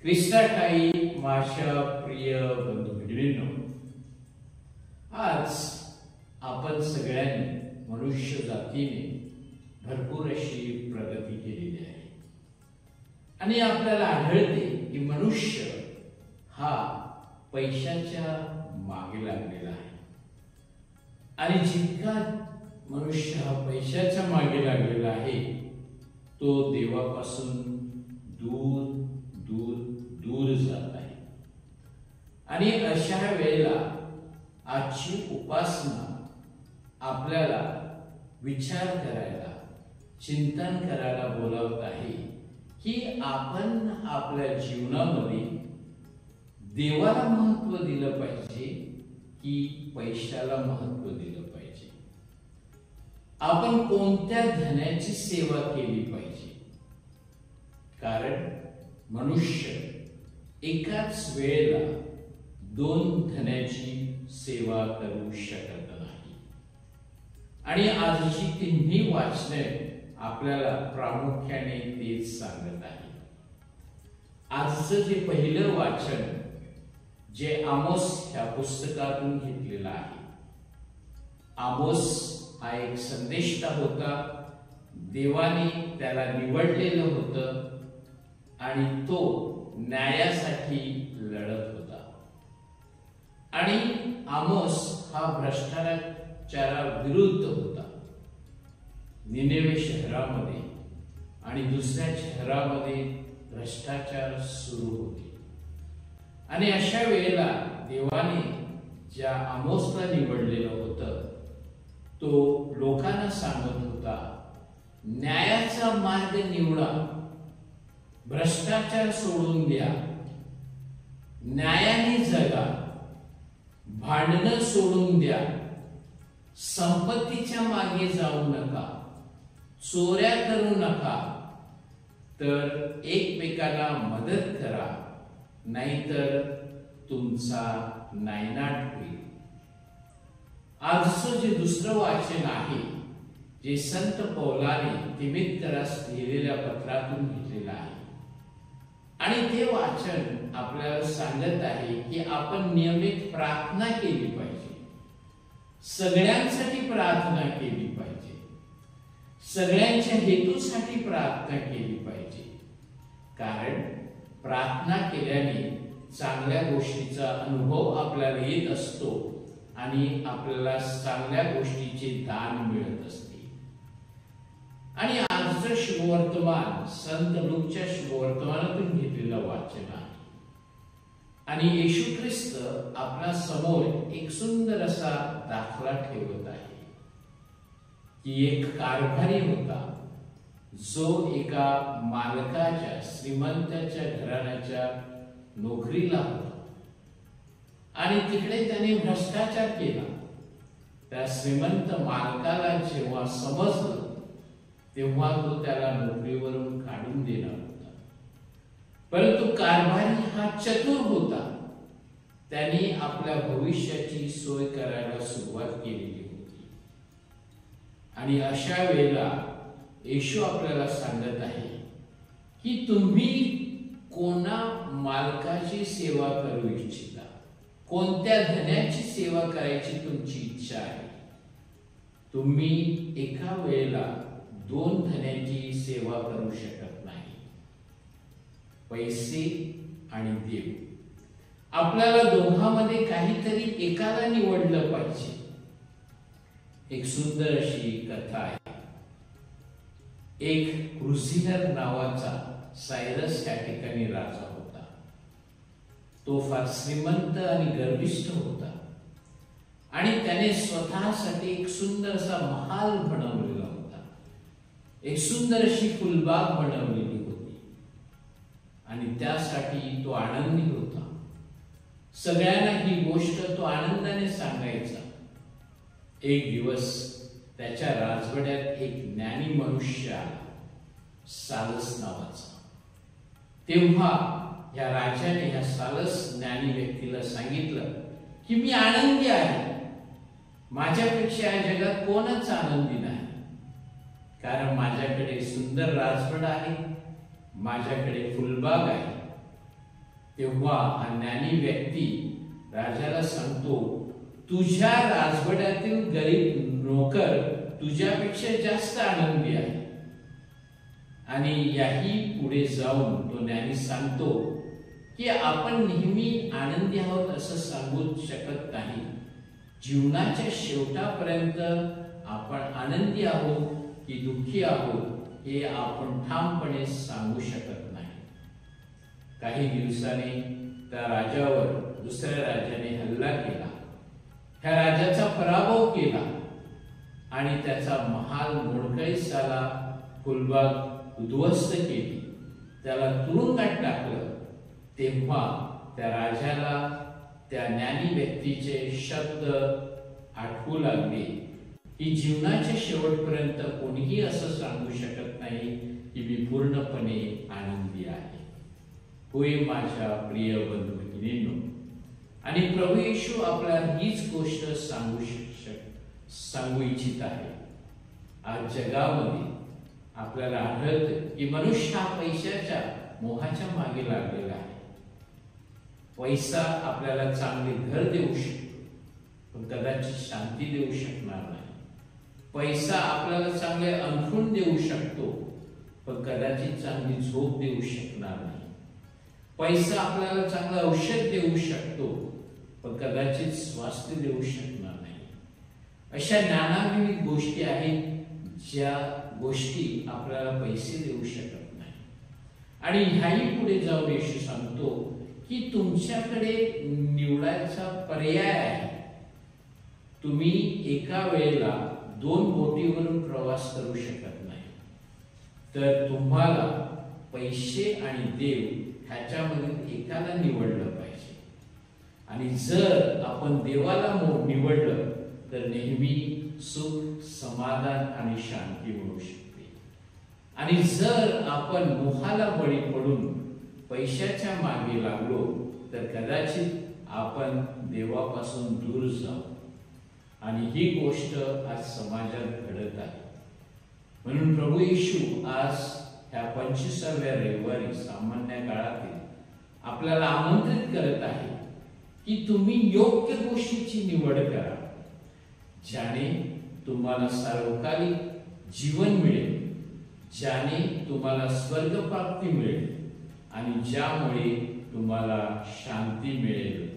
ख्रिस्ताठाई माझ्या प्रिय बंधू भगिनींनो, आज आपण सगळ्यांनी मनुष्य जातीने भरपूर अशी प्रगती केलेली आहे आणि आपल्याला आढळते की मनुष्य हा पैशाच्या मागे लागलेला आहे आणि जितका मनुष्य हा पैशाच्या मागे लागलेला आहे तो देवापासून दूर दूर दूर जात आहे। आणि अशा वेळेला आजची उपासना आपल्याला विचार करायला, चिंतन करायला बोलावत आहे की आपण आपल्या जीवनामध्ये देवाला महत्त्व दिलं पाहिजे की पैशाला महत्त्व दिलं पाहिजे। आपण कोणत्या धनाची सेवा केली पाहिजे, कारण मनुष्य एकाच वेळेला दोन धनाची सेवा करू शकत नाही। आणि आजची तिन्ही वाचने आपल्याला प्रामुख्याने तेच सांगत आहे। आजचं जे पहिलं वाचन जे आमोस या पुस्तकातून घेतलेलं आहे, आमोस हा एक संदेष्टा होता। देवाने त्याला निवडलेलं होतं आणि तो न्यायासाठी लढत होता। आणि आमोस हा भ्रष्टाचाराविरुद्ध होता। निनेवे शहरामध्ये आणि दुसऱ्या शहरामध्ये भ्रष्टाचार सुरू होते आणि अशा वेळेला देवाने ज्या आमोसला निवडलेलं होतं तो लोकांना सांगत होता, न्यायाचा मार्ग निवडा, भ्रष्टाचार सोडून द्या, न्यायाने जगा, भांडणं सोडून द्या, संपत्तीच्या मागे जाऊ नका, चोऱ्या करू नका, तर एकमेकांना मदत करा, नाहीतर तुमचा नायनाट होईल। आजचं जे दुसरं वाचन आहे जे संत पौलाने तिमित्तरास लिहिलेल्या पत्रातून घेतलेलं आहे आणि ते वाचन आपल्याला सांगत आहे की आपण नियमित प्रार्थना केली पाहिजे, सगळ्यांसाठी प्रार्थना केली पाहिजे, सगळ्यांच्या हेतूसाठी प्रार्थना केली पाहिजे। कारण प्रार्थना केल्याने चांगल्या गोष्टीचा अनुभव आपल्याला येत असतो आणि आपल्याला चांगल्या गोष्टीचे दान मिळत असते। आणि आजचं शुभवर्तमान संत लूकच्या शुभवर्तमानातून घेतलेलं वाचन आहे आणि येशू ख्रिस्त आपल्या समोर एक सुंदर असा दाखला ठेवत आहे की एक कारभारी होता जो एका मालकाच्या श्रीमंताच्या घराण्याच्या नोकरीला होता आणि तिकडे त्याने भ्रष्टाचार केला। त्या श्रीमंत मालकाला जेव्हा समजलं तेव्हा तो त्याला नोकरीवरून काढून देणार होता, परंतु कारभारी हा चतुर होता। त्याने आपल्या भविष्याची सोय करायला सुरुवात केलेली होती। आणि अशा वेळेला येशू आपल्याला सांगत आहे की तुम्ही कोणा मालकाची सेवा करू इच्छिता, कोणत्या धन्याची सेवा करायची तुमची इच्छा आहे। तुम्ही एका वेळेला दोन धन्याची सेवा करू शकत नाही। पैसे आणि देव, आपल्याला दोघांमध्ये काहीतरी एकाला निवडलं पाहिजे। एक सुंदर अशी कथा आहे। एक क्रुझिनर नावाचा सायरस या ठिकाणी राजा होता। तो फार श्रीमंत आणि गर्विष्ठ होता आणि त्याने स्वतःसाठी एक सुंदर असा महाल बनवलेला होता, एक सुंदर अशी फुलबाग बनवलेली होती आणि त्यासाठी तो आनंदी होता। सगळ्यांना ही गोष्ट तो आनंदाने सांगायचा। एक दिवस त्याच्या राजवाड्यात एक ज्ञानी मनुष्य आला, सालस नावाचा। तेव्हा या राजाने या सालस ज्ञानी व्यक्तीला सांगितलं की मी आनंदी आहे, माझ्यापेक्षा या जगात कोणच आनंदी नाही, कारण माझ्याकडे सुंदर राजवाडा आहे, माझ्याकडे फुलबाग आहे, तेव्हा हा ज्ञानी व्यक्ती राजाला सांगतो, तुझ्या राजवाड्यातील गरीब नोकर तुझ्यापेक्षा जास्त आनंदी आहे. आणि याही पुढे जाऊन तो ज्ञानी सांगतो की आपण नेहमी आनंदी आहोत असं सांगूच शकत नाही. जीवनाच्या शेवटापर्यंत आपण आनंदी आहोत की दुःखी आहोत हे आपण ठामपणे सांगू शकत नाही. काही दिवसांनी त्या राजावर दुसऱ्या राजाने हल्ला केला. ह्या राजाचा पराभव केला आणि त्याचा महाल मोडकळीस झाला, फुलबाग उद्ध्वस्त केली, त्याला तुरुंगात टाकलं. तेव्हा त्या राजाला त्या ज्ञानी व्यक्तीचे शब्द आठवू लागले की जीवनाच्या शेवटपर्यंत कोणीही असं सांगू शकत नाही की मी पूर्णपणे आनंदी आहे. होय माझ्या प्रिय बंधू भगिनींनो, आणि प्रभू येशू आपल्याला हीच गोष्ट सांगू इच्छित आहे. आज जगामध्ये आपल्याला आढळतं की मनुष्य हा पैशाच्या मोहाच्या मागे लागलेला आहे. पैसा आपल्याला चांगले घर देऊ शकतो, पण कदाचित शांती देऊ शकणार नाही. पैसा आपल्याला चांगले अंथरूण देऊ शकतो, पण कदाचित चांगली झोप देऊ शकणार नाही. पैसा आपल्याला चांगलं औषध देऊ शकतो, पण कदाचित स्वास्थ्य देऊ शकणार नाही. अशा नानाविध गोष्टी आहेत ज्या गोष्टी आपल्याला पैसे देऊ शकत नाही. आणि ह्याही पुढे जाऊन येशू सांगतो की तुमच्याकडे निवडायचा पर्याय आहे. तुम्ही एका वेळेला 2 बोटीवरून प्रवास करू शकत नाही. तर तुम्हाला पैसे आणि देव ह्याच्यामधील एकाला निवडलं पाहिजे. आणि जर आपण देवाला निवडलं तर नेहमी सुख, समाधान आणि शांती मिळू शकते. आणि जर आपण मोहाला बळी पडून पैशाच्या मागे लागलो तर कदाचित आपण देवापासून दूर जाऊ. आणि ही गोष्ट आज समाजात घडत आहे. म्हणून प्रभू येशू आज ह्या 25व्या रविवारी सामान्य काळातील आपल्याला आमंत्रित करत आहे की तुम्ही योग्य गोष्टीची निवड करा, ज्याने तुम्हाला सार्वकालिक जीवन मिळेल, ज्याने तुम्हाला स्वर्ग प्राप्ती मिळेल आणि ज्यामुळे तुम्हाला शांती मिळेल.